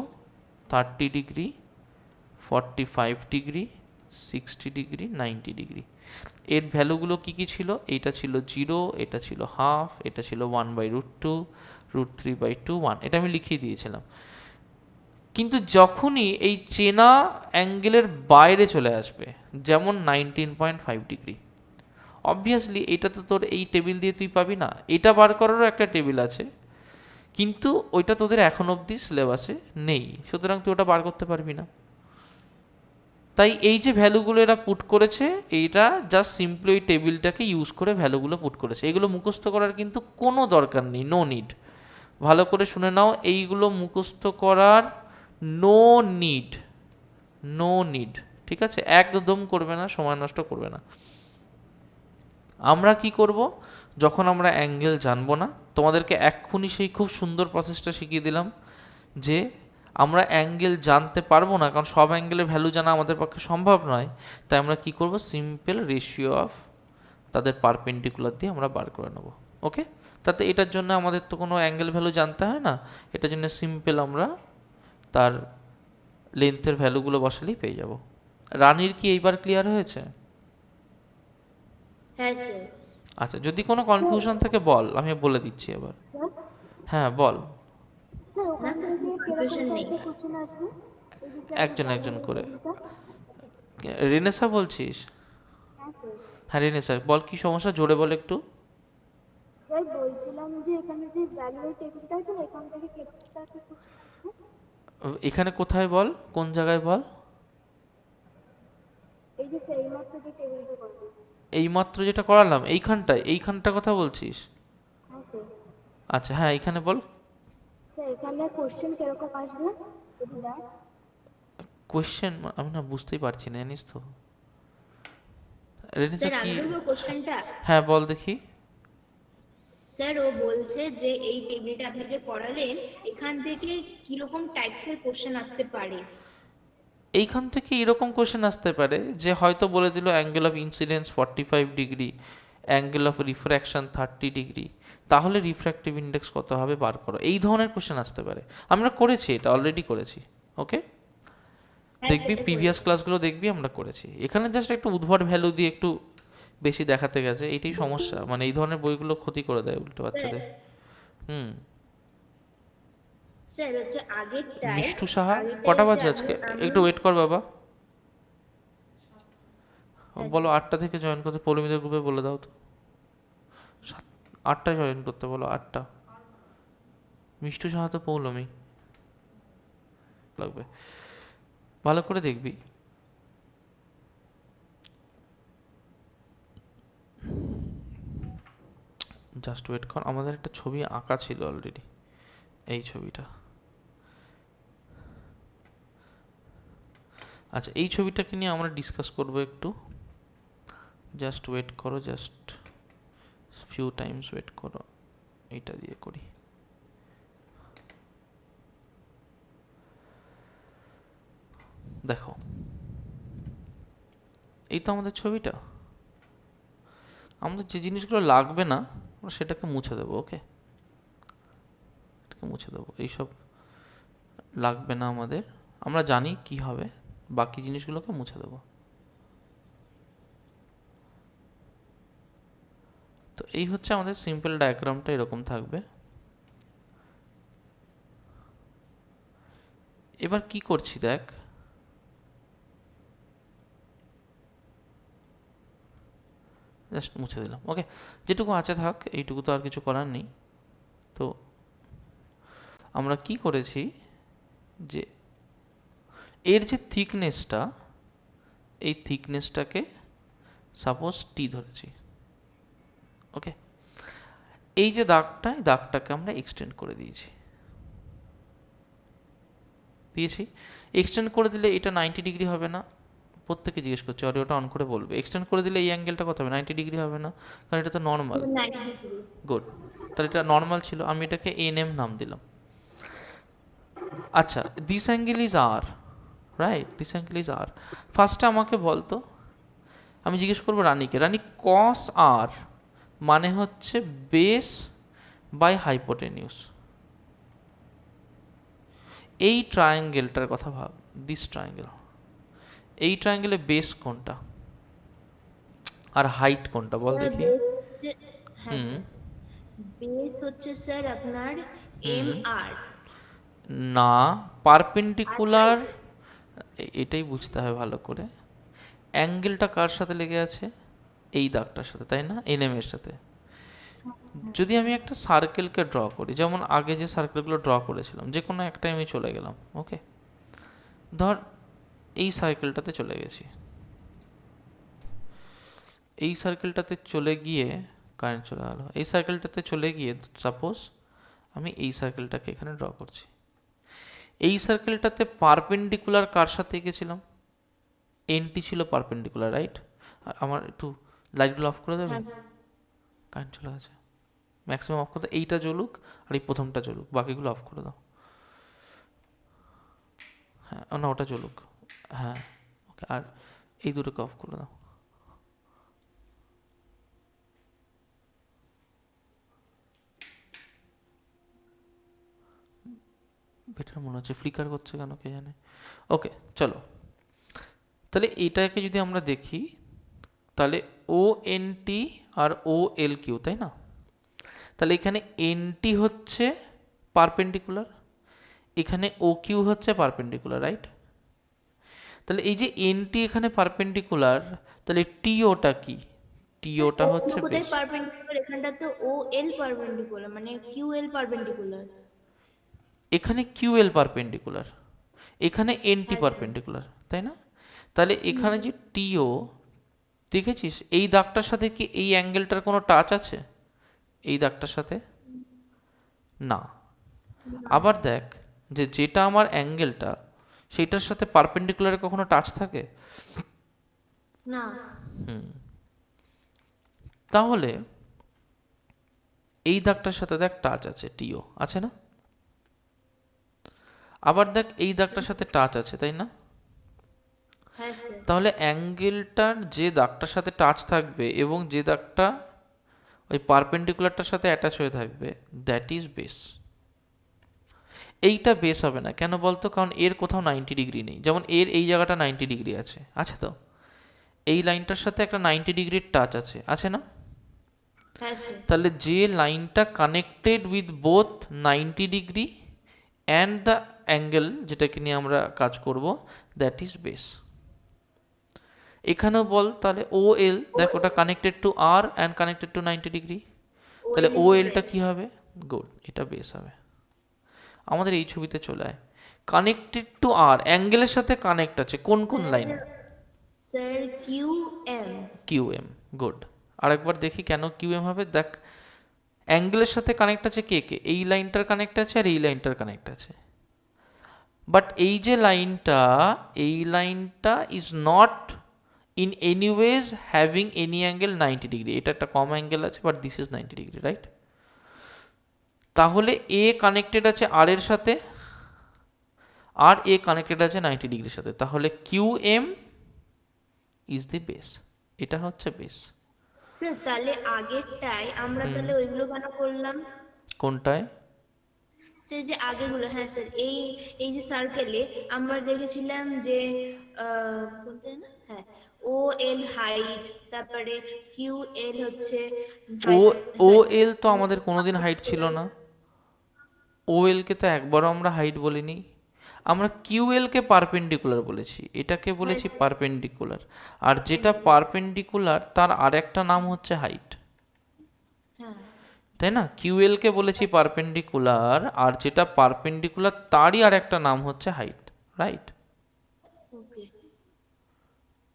30 ডিগ্রি, 45 ডিগ্রি, 60 ডিগ্রি, 90 ডিগ্রি। এর ভ্যালুগুলো কি কি ছিল? এইটা ছিল 0, এটা ছিল হাফ, এটা ছিল 1/√2, √3/2, 1, এটা আমি লিখিয়ে দিয়েছিলাম। কিন্তু যখনই এই চেনা অ্যাঙ্গেলের বাইরে চলে আসবে, যেমন 19.5 ডিগ্রি, অবভিয়াসলি এটা তো তোর এই টেবিল দিয়ে তুই পাবি না, এটা বার করারও একটা টেবিল আছে, কিন্তু ওইটা তোদের এখন অবধি সিলেবাসে নেই, সুতরাং তুই ওটা বার করতে পারবি না। তাই এই যে ভ্যালুগুলো এরা পুট করেছে, এইটা জাস্ট সিম্পলি ওই টেবিলটাকে ইউজ করে ভ্যালুগুলো পুট করেছে। এগুলো মুখস্থ করার কিন্তু কোনো দরকার নেই, নো নিড। ভালো করে শুনে নাও, এইগুলো মুখস্থ করার নো নিড, নো নিড, ঠিক আছে? একদম করবে না, সময় নষ্ট করবে না। আমরা কি করব, যখন আমরা অ্যাঙ্গেল জানবো না, তোমাদেরকে এক্ষুনি সেই খুব সুন্দর প্রসেসটা শিখিয়ে দিলাম যে আমরা অ্যাঙ্গেল জানতে পারবো না, কারণ সব অ্যাঙ্গেলের ভ্যালু জানা আমাদের পক্ষে সম্ভব নয়। তাই আমরা কি করব, সিম্পল রেশিও অফ তাদের পারপেন্ডিকুলার দিয়ে আমরা বার করে নেব। ওকে, তাতে এটার জন্য আমাদের তো কোনো অ্যাঙ্গেল ভ্যালু জানতে হয় না, এটার জন্য সিম্পল আমরা তার লেন্থের ভ্যালুগুলো বসালেই পেয়ে যাব। রানীর কি এইবার ক্লিয়ার হয়েছে? হ্যাঁ স্যার। আচ্ছা, যদি কোনো কনফিউশন থাকে বল, আমি বলে দিচ্ছি এবার। হ্যাঁ বল, স্যার না ওখান স্যার, থেকে কনফিউশন কিরকম নেই। টাইপের কোশ্চেন আসবে? এই যে একজন স্যার একজন করে। টেবিলটা? রেনেসা বলছিস? হ্যাঁ স্যার। হ্যাঁ রেনেসা বল, কি সমস্যা, জোরে বল একটু। স্যার বলছিলাম যে এখানে যে ভ্যালুয়ের টেবিলটা আছে না, এখান থেকে কিরকম টাইপের কোশ্চেন আসবে? এখানে কোথায় বল, কোন জায়গায় বল? এই যে স্যার এইমাত্র যে টেবিলটা করবে। এইমাত্র যেটা করালাম এইখানটায়, এইখানটার কথা বলছিস? হ্যাঁ স্যার। আচ্ছা হ্যাঁ, এইখানে বল। স্যার এখানে কোশ্চেন কিরকম আসবে যদি দেয়? কোয়েশ্চেন আমি না বুঝতেই পারছি না, জানিস তো। রেনেসা স্যার কি? আমি বলবো কোশ্চেনটা। হ্যাঁ বল দেখি। স্যার ও বলছে যে এই টেবিলটা আপনি যে করালেন, এখান থেকে কিরকম টাইপের কোশ্চেন আসতে পারে। এইখান থেকে এরকম কোশ্চেন আসতে পারে যে হয়তো বলে দিল angle of incidence 45 degree, angle of refraction 30 degree, তাহলে রিফ্র্যাক্টিভ ইন্ডেক্স কত হবে বার করো। এই ধরনের কোশ্চেন আসতে পারে, আমরা করেছি, এটা অলরেডি করেছি। ওকে, দেখবি প্রিভিয়াস ক্লাসগুলো দেখবি আমরা করেছি। এখানে জাস্ট একটু উদ্ভট ভ্যালু দিয়ে একটু বেশি দেখাতে গেছে, এইটাই সমস্যা। মানে এই ধরনের বইগুলো ক্ষতি করে দেয় উল্টো বাচ্চাদের। হুম। স্যার হচ্ছে আগেরটায়, মিষ্টু সাহা আগেরটায় কটা বাজে হচ্ছে আজকে? আমি- একটু ওয়েট কর বাবা। বলো 8টা থেকে জয়েন করতে, পৌলমীদের গ্রুপে বলে দাও তো। 8টায় জয়েন করতে বলো, 8টা। মিষ্টু সাহা তো পৌলমী লাগবে, ভালো করে দেখবি। জাস্ট ওয়েট কর, আমাদের একটা ছবি আঁকা ছিল অলরেডি, এই ছবিটা। আচ্ছা, এই ছবিটাকে নিয়ে আমরা ডিসকাস করবো একটু। জাস্ট ওয়েট করো, জাস্ট ফিউ টাইমস ওয়েট করো, এইটা দিয়ে করি। দেখো, এই তো আমাদের ছবিটা। আমাদের যে জিনিসগুলো লাগবে না আমরা সেটাকে মুছে দেবো। ওকে, এটাকে মুছে দেবো, এইসব লাগবে না আমাদের, আমরা জানি কি হবে, বাকি জিনিসগুলোকে মুছে দেবো। তো এই হচ্ছে আমাদের সিম্পল ডায়াগ্রামটা, এরকম থাকবে। এবার কি করছি দেখ, জাস্ট মুছে দিলাম। ওকে, যেটুকু আছে থাক, এইটুকু তো আর কিছু করার নেই। তো আমরা কি করেছি যে এর যে থিকনেসটা, এই থিকনেসটাকে সাপোজ টি ধরেছি। ওকে, এই যে দাগটা, এই দাগটাকে আমরা এক্সটেন্ড করে দিয়েছি। এক্সটেন্ড করে দিলে এটা 90 ডিগ্রি হবে না? প্রত্যেকে জিজ্ঞেস করছে, অডিওটা অন করে বলবে। এক্সটেন্ড করে দিলে এই অ্যাঙ্গেলটা কত হবে? 90 ডিগ্রি হবে না, কারণ এটা তো নর্মাল। গুড, তাহলে এটা নর্মাল ছিল, আমি এটাকে এনএম নাম দিলাম। আচ্ছা, this angle is R, right? This angle is R. ফার্স্টে আমাকে বলতো, আমি জিজ্ঞেস করবো রানীকে, রানী কস আর মানে হচ্ছে বেস বাই হাইপোটেনিউস। এই ট্রায়াঙ্গেলটার কথা ভাব, দিস ট্রায়াঙ্গেল, এই ট্রায়াঙ্গেলে বেস কোনটা আর হাইট কোনটা বল দেখি। হুম, বেস হচ্ছে স্যার আপনার এম আর। না, পারপেন্ডিকুলার, এটাই বুঝতে হবে ভালো করে। অ্যাঙ্গেলটা কার সাথে লেগে আছে? এই দাগটার সাথে, তাই না? এনএম এর সাথে। যদি আমি একটা সার্কেলকে ড্র করি, যেমন আগে যে সার্কেলগুলো ড্র করেছিলাম, যে কোনো একটাই আমি চলে গেলাম। ওকে, ধর এই সার্কেলটাতে চলে গেছি। এই সার্কেলটাতে চলে গিয়ে কারেন্ট চলে গেল। এই সার্কেলটাতে চলে গিয়ে সাপোজ আমি এই সার্কেলটাকে এখানে ড্র করছি। এই সার্কেলটাতে পারপেন্ডিকুলার কার সাথে গেছিলাম? এনটি ছিল পারপেন্ডিকুলার, রাইট? আর আমার একটু লাইটগুলো অফ করে দেবে, কারেন্ট চলে গেছে। ম্যাক্সিমাম অফ করে দাও, এইটা জ্বলুক আর এই প্রথমটা জ্বলুক, বাকিগুলো অফ করে দাও। হ্যাঁ, না ওটা জ্বলুক, হ্যাঁ ওকে। আর এই দুটোকে অফ করে দাও। বেটার মনে হচ্ছে, ফ্লিকার করছে কেন কে জানে। ওকে চলো, তাহলে এটাকে যদি আমরা দেখি, তাহলে ও এন টি আর ও এল কিউ, তাই না? তাহলে এখানে এনটি হচ্ছে পারপেন্ডিকুলার, এখানে ও কিউ হচ্ছে পারপেন্ডিকুলার, রাইট? তাহলে এই যে এনটি এখানে পারপেন্ডিকুলার, তাহলে টিওটা কি? টিওটা হচ্ছে কোথায় বেস। পারপেন্ডিকুলার? এখানটা তো ও এল পারপেন্ডিকুলার, মানে কিউ এল পারপেন্ডিকুলার। এখানে কিউএল পারপেন্ডিকুলার, এখানে এনটি পারপেন্ডিকুলার, তাই না? তাহলে এখানে যে টিও দেখেছিস, এই দাগটার সাথে কি এই অ্যাঙ্গেলটার কোনো টাচ আছে এই দাগটার সাথে? না। আবার দেখ যে যেটা আমার অ্যাঙ্গেলটা সেইটার সাথে পারপেন্ডিকুলারে কখনো টাচ থাকে? না। তাহলে এই দাগটার সাথে দেখ টাচ আছে, টিও আছে না? আবার দেখ এই দাগটার সাথে টাচ আছে, তাই না? হ্যাঁ স্যার। তাহলে অ্যাঙ্গেলটার যে দাগটার সাথে টাচ থাকবে এবং যে দাগটা ওই পারপেন্ডিকুলারটার সাথে অ্যাটাচ হয়ে থাকবে, দ্যাট ইজ বেস। এইটা বেস হবে না কেন বলতো? কারণ এর কোথাও 90 ডিগ্রি নেই। যেমন এর এই জায়গাটা 90 ডিগ্রি আছে, আছে তো? এই লাইনটার সাথে একটা 90 ডিগ্রির টাচ আছে, আছে না? হ্যাঁ স্যার। তাহলে যে লাইনটা connected with both 90 degree and the angle যেটাকে নিয়ে আমরা কাজ করব, দ্যাট ইজ বেস। এখানেও বল, তাহলে ও এল দেখ, ওটা connected to R and connected to 90 degree, তাহলে ও এলটা কি হবে? গুড, এটা বেস হবে। আমাদের এই ছবিতে চলে আয়, কানেক্টেড টু আর, অ্যাঙ্গেলের সাথে কানেক্ট আছে কোন কোন line? Sir Q M. Q M, good. আরেকবার দেখি কেন কিউ এম হবে। দেখ, অ্যাঙ্গেলের সাথে কানেক্ট আছে কে কে? এই লাইনটার কানেক্ট আছে আর এই লাইনটার কানেক্ট আছে। বাট এই যে লাইনটা, এই লাইনটা is not in any ways having any angle 90 degree. এটা একটা কম অ্যাঙ্গেল আছে, but this is 90 degree, right? তাহলে এ কানেক্টেড আছে আর এর সাথে, আর এ কানেক্টেড আছে 90 ডিগ্রির সাথে, তাহলে Q M is the base. এটা হচ্ছে বেস। স্যার তাহলে আগেরটাই আমরা তাহলে ওইগুলো কেন করলাম? কোনটায়? স্যার যে আগেরগুলো, হ্যাঁ স্যার, এই এই যে সার্কেলে আমরা দেখেছিলাম যে কোনটা না, হ্যাঁ, ও এল হাইট, তারপরে কিউ এল হচ্ছে ও ও এল তো আমাদের কোনোদিন হাইট ছিল না। ও এলকে তো একবারও আমরা হাইট বলিনি। আমরা কিউ এলকে পারপেন্ডিকুলার বলেছি, এটাকে বলেছি পারপেন্ডিকুলার। আর যেটা পারপেন্ডিকুলার তার আরেকটা নাম হচ্ছে হাইট, হ্যাঁ। তাই না? কিউএলকে বলেছি পারপেন্ডিকুলার, আর যেটা পারপেন্ডিকুলার তারই আর একটা নাম হচ্ছে height, right? Okay.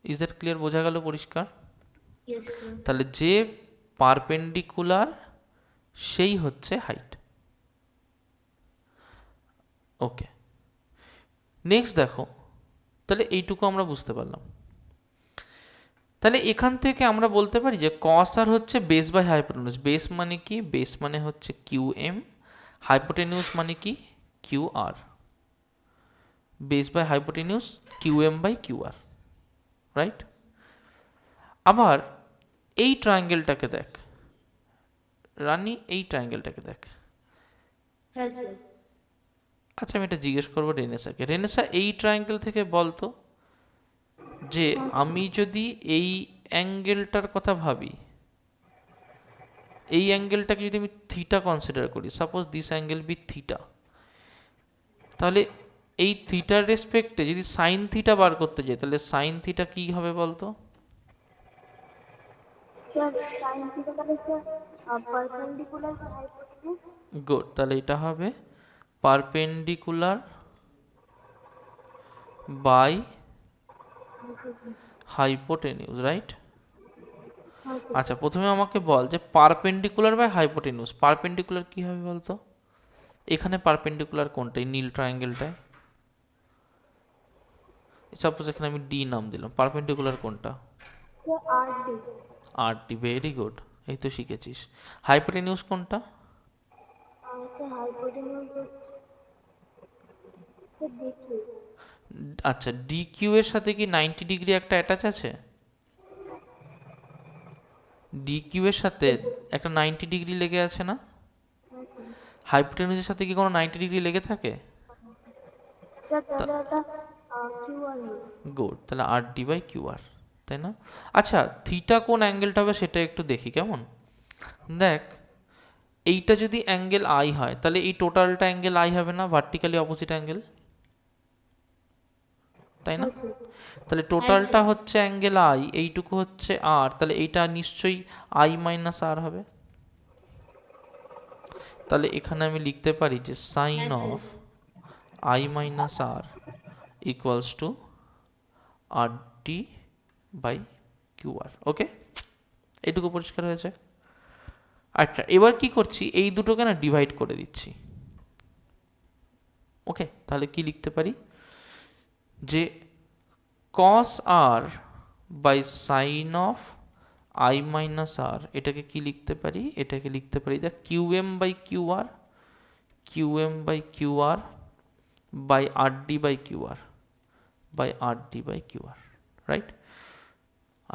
Is that clear? বোঝা গেল পরিষ্কার? Yes sir. তাহলে যে পারপেন্ডিকুলার সেই হচ্ছে হাইট। ওকে, নেক্সট দেখো, তাহলে এইটুকু আমরা বুঝতে পারলাম। তাহলে এখান থেকে আমরা বলতে পারি যে কস আর হচ্ছে বেস বাই হাইপোটেনিউস। বেস মানে কি? বেস মানে হচ্ছে কিউ এম, হাইপোটেনিউস মানে কি? Q R. Base by hypotenuse Q M by Q R, right? আবার এই ট্রায়াঙ্গেলটাকে দেখ রানি, এই ট্রায়াঙ্গেলটাকে দেখ। হ্যাঁ স্যার। আচ্ছা, আমি এটা জিজ্ঞেস করবো রেনেসাকে। রেনেসা, এই ট্রায়াঙ্গেল থেকে বলতো যে আমি যদি এই অ্যাঙ্গেলটার কথা ভাবি, এই অ্যাঙ্গেলটাকে যদি আমি থিটা কনসিডার করি, suppose this angle be theta, তাহলে এই থিটার রেসপেক্টে যদি সাইন থিটা বার করতে যাই, তাহলে সাইন থিটা কি হবে বলতো? স্যার সাইন থিটা তাহলে স্যার পারপেন্ডিকুলার টু হাইপোটেনিউস। গুড, তাহলে এটা হবে পারপেন্ডিকুলার বাই হাইপোটেনিউস, রাইট? হ্যাঁ স্যার। আচ্ছা, প্রথমে আমাকে বল যে পারপেন্ডিকুলার বাই হাইপোটেনিউস। পারপেন্ডিকুলার কি হবে বলতো? এখানে পারপেন্ডিকুলার কোনটা? এই নীল ট্রায়াঙ্গেলটায়। সাপোজ এখানে আমি ডি নাম দিলাম, পারপেন্ডিকুলার কোনটা? স্যার আর ডি। আর ডি, ভেরি গুড, এই তো শিখেছিস। হাইপোটেনিউস কোনটা? আর স্যার হাইপোটেনিউস হচ্ছে স্যার দেখি। আচ্ছা, ডি কিউ এর সাথে কি 90 ডিগ্রি একটা অ্যাটাচ আছে? ডি কিউ এর সাথে একটা 90 ডিগ্রি লেগে আছে না? হ্যাঁ স্যার। হাইপোটেনিউসের সাথে কি কোনো 90 ডিগ্রি লেগে থাকে? স্যার তাহলে ওটা কিউ আর হবে। গুড, তাহলে আর ডি বাই কিউ আর, তাই না? আচ্ছা, থিটা কোন অ্যাঙ্গেলটা হবে সেটা একটু দেখি, কেমন? দেখ, এইটা যদি অ্যাঙ্গেল আই হয় তাহলে এই টোটালটা অ্যাঙ্গেল আই হবে না? ভার্টিক্যালি অপোজিট অ্যাঙ্গেল, তাই না? হ্যাঁ স্যার। তাহলে টোটালটা হচ্ছে অ্যাঙ্গেল আই, এইটুকু হচ্ছে আর, তাহলে এইটা নিশ্চয়ই আই মাইনাস আর হবে। তাহলে এখানে আমি লিখতে পারি যে sine of I minus R equals to R D by Q R. Okay, এইটুকু পরিষ্কার হয়েছে? আচ্ছা, এবার কি করছি, এই দুটোকে না ডিভাইড করে দিচ্ছি। ওকে, তাহলে কি লিখতে পারি যে cos r by sine of I minus R, এটাকে কি লিখতে পারি? এটাকে লিখতে পারি যে QM by QR, QM by QR by R D by QR, by R D by QR, right?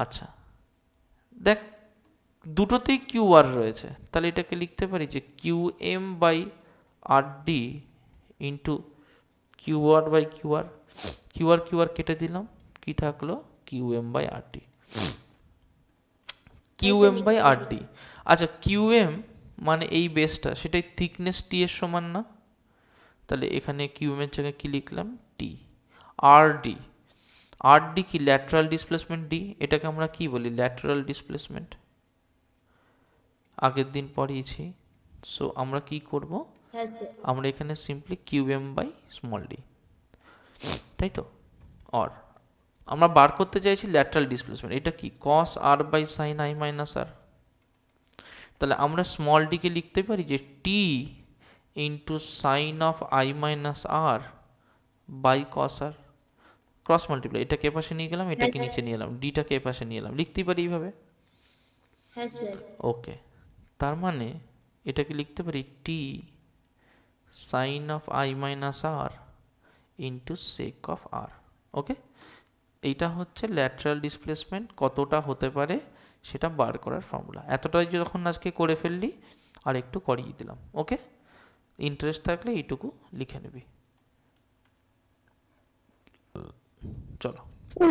আচ্ছা, দেখ দুটোতেই কিউআর রয়েছে, তাহলে এটাকে লিখতে পারি যে QM by R D into QR by QR. QR QR কেটে দিলাম, কি থাকলো? QM by R D, QM by R D. আচ্ছা, কিউএম মানে এই বেসটা, সেটাই থিকনেস টি এর সমান না? তাহলে এখানে কিউএম এর জায়গায় কি লিখলাম? টি। আর ডি, আর ডি কি? ল্যাটারাল ডিসপ্লেসমেন্ট ডি, এটাকে আমরা কি বলি? ল্যাটারাল ডিসপ্লেসমেন্ট, আগের দিন পড়িয়েছি। সো আমরা কি করব? হ্যাঁ স্যার। আমরা এখানে simply QM by small D, তাই তো? অর আমরা বার করতে চাইছি ল্যাটারাল ডিসপ্লেসমেন্ট, এটা কি? Cos R by sine I minus R. তাহলে আমরা স্মল ডিকে লিখতে পারি যে T into sine of I minus R by cos R, cross multiply, এটাকে এপাশে নিয়ে গেলাম, এটাকে নিচে নিয়ে এলাম, ডিটাকে এপাশে নিয়ে এলাম, লিখতেই পারি এইভাবে। হ্যাঁ স্যার। ওকে, তার মানে এটাকে লিখতে পারি t sin of I minus r into sec of r. Okay, এইটা হচ্ছে ল্যাটারাল ডিসপ্লেসমেন্ট কতটা হতে পারে সেটা বার করার ফর্মুলা। এতটাই যখন আজকে করে ফেললি, আর একটু করিয়ে দিলাম। ওকে, ইন্টারেস্ট থাকলে এইটুকু লিখে নিবি। চলো। So